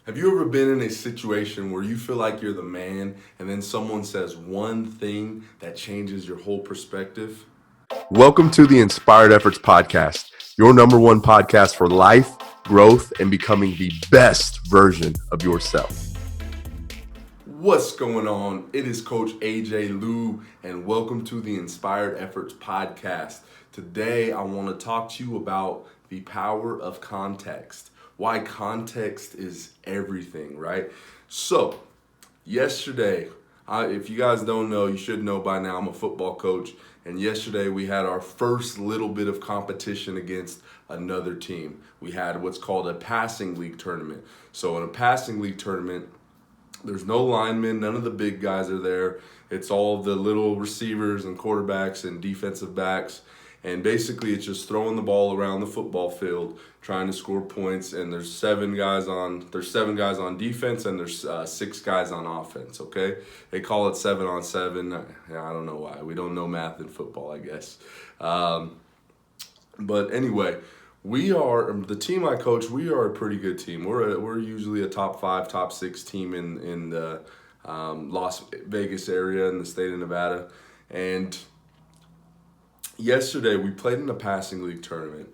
Have you ever been in a situation where you feel like you're the man and then someone says one thing that changes your whole perspective? Welcome to the Inspired Efforts Podcast, your number one podcast for life, growth, and becoming the best version of yourself. What's going on? It is Coach AJ Liu, and welcome to the Inspired Efforts Podcast. Today, I want to talk to you about the power of context. Why context is everything, right? So, yesterday, if you guys don't know, you should know by now, I'm a football coach. And yesterday we had our first little bit of competition against another team. We had what's called a passing league tournament. So in a passing league tournament, there's no linemen, none of the big guys are there. It's all the little receivers and quarterbacks and defensive backs. And basically it's just throwing the ball around the football field, trying to score points. And there's seven guys on defense, and there's six guys on offense, okay? They call it 7-on-7. I don't know why. We don't know math in football, I guess. But anyway, we are the team I coach. We are a pretty good team. We're usually a top 5, top 6 team in the Las Vegas area in the state of Nevada. And yesterday we played in a passing league tournament,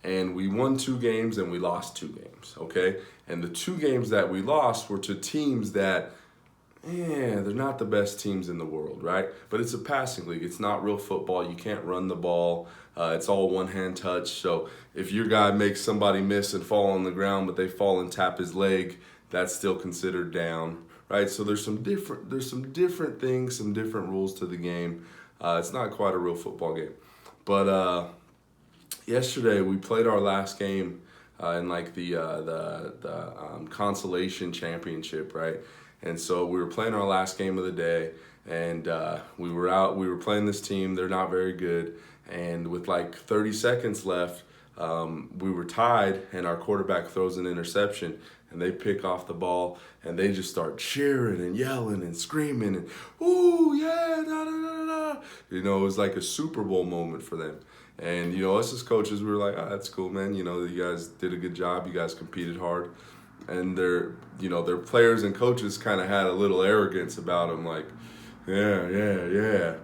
and we won 2 games and we lost 2 games. Okay, and the 2 games that we lost were to teams that they're not the best teams in the world, right? But it's a passing league. It's not real football. You can't run the ball. It's all one-hand touch. So if your guy makes somebody miss and fall on the ground, but they fall and tap his leg, that's still considered down, right? So there's some different things, some different rules to the game. It's not quite a real football game. But yesterday we played our last game in like the consolation championship, right? And so we were playing our last game of the day, and we were playing this team. They're not very good. And with like 30 seconds left, we were tied, and our quarterback throws an interception, and they pick off the ball, and they just start cheering and yelling and screaming and, ooh, yeah, da, da, da, da. You know, it was like a Super Bowl moment for them. And, you know, us as coaches, we were like, that's cool, man. You know, you guys did a good job. You guys competed hard. And their players and coaches kind of had a little arrogance about them, like, yeah.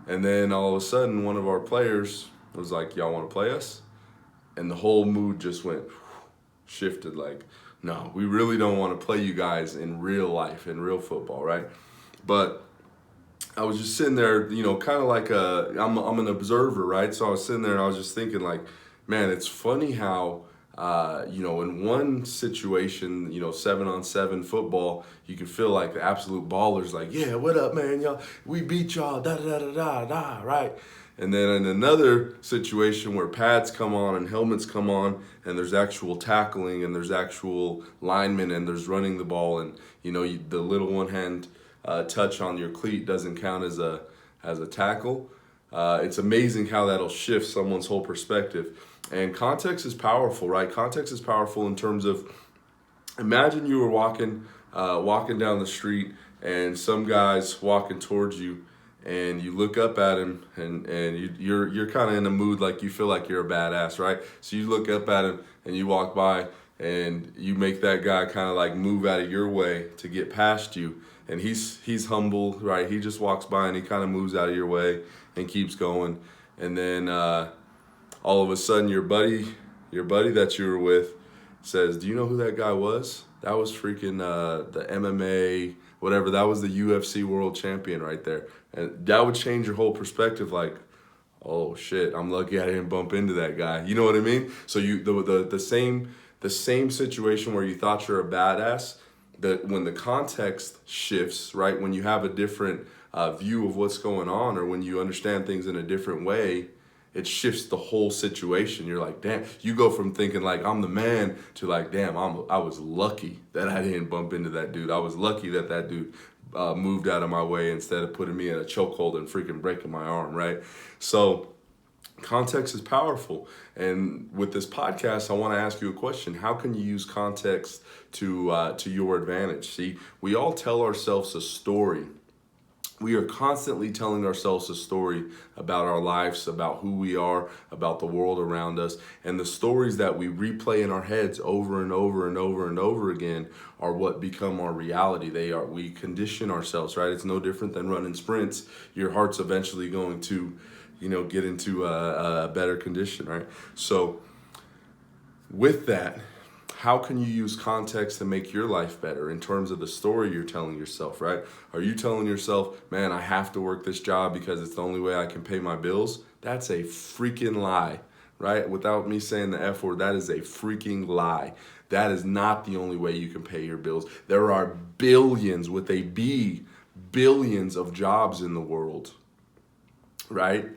And then all of a sudden, one of our players was like, y'all want to play us? And the whole mood just went, shifted, like, no, we really don't want to play you guys in real life, in real football, right? But I was just sitting there, you know, kind of like I'm an observer, right? So I was sitting there and I was just thinking, like, man, it's funny how, you know, in one situation, you know, 7-on-7 football, you can feel like the absolute ballers, like, yeah, what up, man? Y'all, we beat y'all, da da da da da, right? And then in another situation where pads come on and helmets come on, and there's actual tackling and there's actual linemen and there's running the ball, and you know the little one hand touch on your cleat doesn't count as a tackle. It's amazing how that'll shift someone's whole perspective. And context is powerful, right? Context is powerful in terms of, imagine you were walking down the street and some guy's walking towards you, and you look up at him, and you're kind of in a mood like you feel like you're a badass, right? So you look up at him and you walk by and you make that guy kind of like move out of your way to get past you, and he's humble, right? He just walks by and he kind of moves out of your way and keeps going, and then all of a sudden your buddy that you were with says, do you know who that guy was? That was freaking the MMA, whatever. That was the UFC world champion right there. And that would change your whole perspective, like, oh shit, I'm lucky I didn't bump into that guy. You know what I mean? So the same situation where you thought you're a badass, that when the context shifts, right? When you have a different view of what's going on, or when you understand things in a different way, it shifts the whole situation. You're like, damn, you go from thinking like I'm the man to like, damn, I was lucky that I didn't bump into that dude. I was lucky that that dude moved out of my way instead of putting me in a chokehold and freaking breaking my arm, right? So context is powerful. And with this podcast, I want to ask you a question. How can you use context to your advantage? See, we all tell ourselves a story We are constantly telling ourselves a story about our lives, about who we are, about the world around us. And the stories that we replay in our heads over and over and over and over again are what become our reality. We condition ourselves, right? It's no different than running sprints. Your heart's eventually going to, get into a better condition, right? So with that, how can you use context to make your life better in terms of the story you're telling yourself, right? Are you telling yourself, man, I have to work this job because it's the only way I can pay my bills? That's a freaking lie, right? Without me saying the F word, that is a freaking lie. That is not the only way you can pay your bills. There are billions, with a B, billions of jobs in the world, right?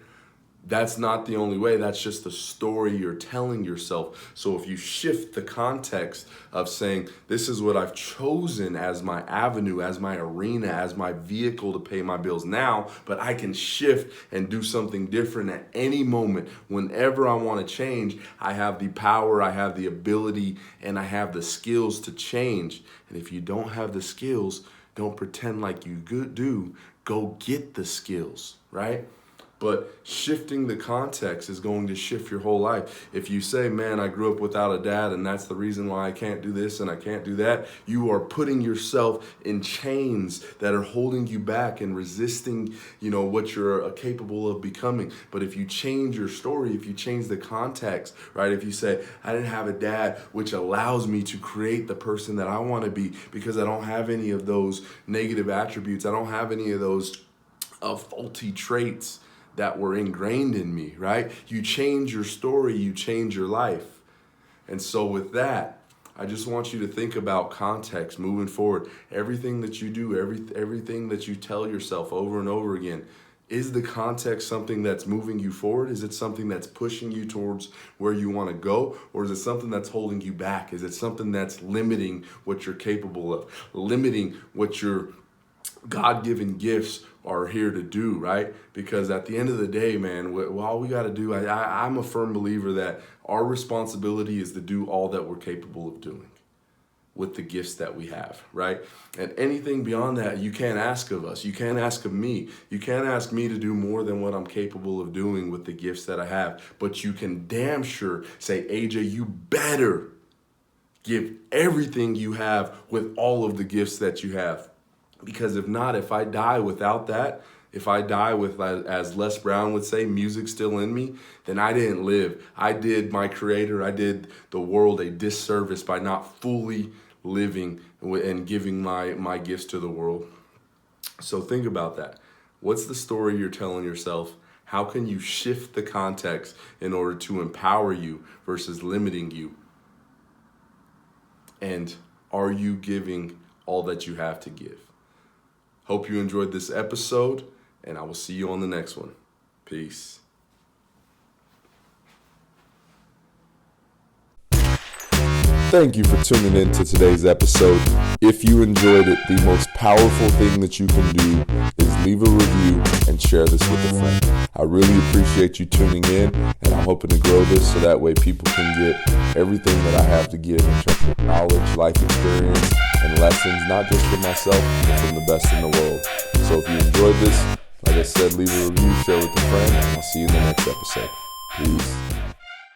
That's not the only way. That's just the story you're telling yourself. So if you shift the context of saying, this is what I've chosen as my avenue, as my arena, as my vehicle to pay my bills now, but I can shift and do something different at any moment. Whenever I want to change, I have the power, I have the ability, and I have the skills to change. And if you don't have the skills, don't pretend like you do. Go get the skills, right? But shifting the context is going to shift your whole life. If you say, man, I grew up without a dad and that's the reason why I can't do this and I can't do that, you are putting yourself in chains that are holding you back and resisting, what you're capable of becoming. But if you change your story, if you change the context, right? If you say, I didn't have a dad, which allows me to create the person that I want to be because I don't have any of those negative attributes. I don't have any of those faulty traits that were ingrained in me, right? You change your story, you change your life. And so with that, I just want you to think about context moving forward. Everything that you do, everything that you tell yourself over and over again, is the context something that's moving you forward? Is it something that's pushing you towards where you want to go? Or is it something that's holding you back? Is it something that's limiting what you're capable of, limiting what your God-given gifts are here to do, right? Because at the end of the day, man, all we got to do, I'm a firm believer that our responsibility is to do all that we're capable of doing with the gifts that we have, right? And anything beyond that, you can't ask of us. You can't ask of me. You can't ask me to do more than what I'm capable of doing with the gifts that I have. But you can damn sure say, AJ, you better give everything you have with all of the gifts that you have. Because if not, if I die without that, if I die with, as Les Brown would say, music still in me, then I didn't live. I did my Creator, I did the world a disservice by not fully living and giving my gifts to the world. So think about that. What's the story you're telling yourself? How can you shift the context in order to empower you versus limiting you? And are you giving all that you have to give? Hope you enjoyed this episode, and I will see you on the next one. Peace. Thank you for tuning in to today's episode. If you enjoyed it, the most powerful thing that you can do is leave a review and share this with a friend. I really appreciate you tuning in, and I'm hoping to grow this so that way people can get everything that I have to give in terms of knowledge, life experience, and lessons, not just for myself, but from the best in the world. So if you enjoyed this, like I said, leave a review, share with a friend, and I'll see you in the next episode. Peace.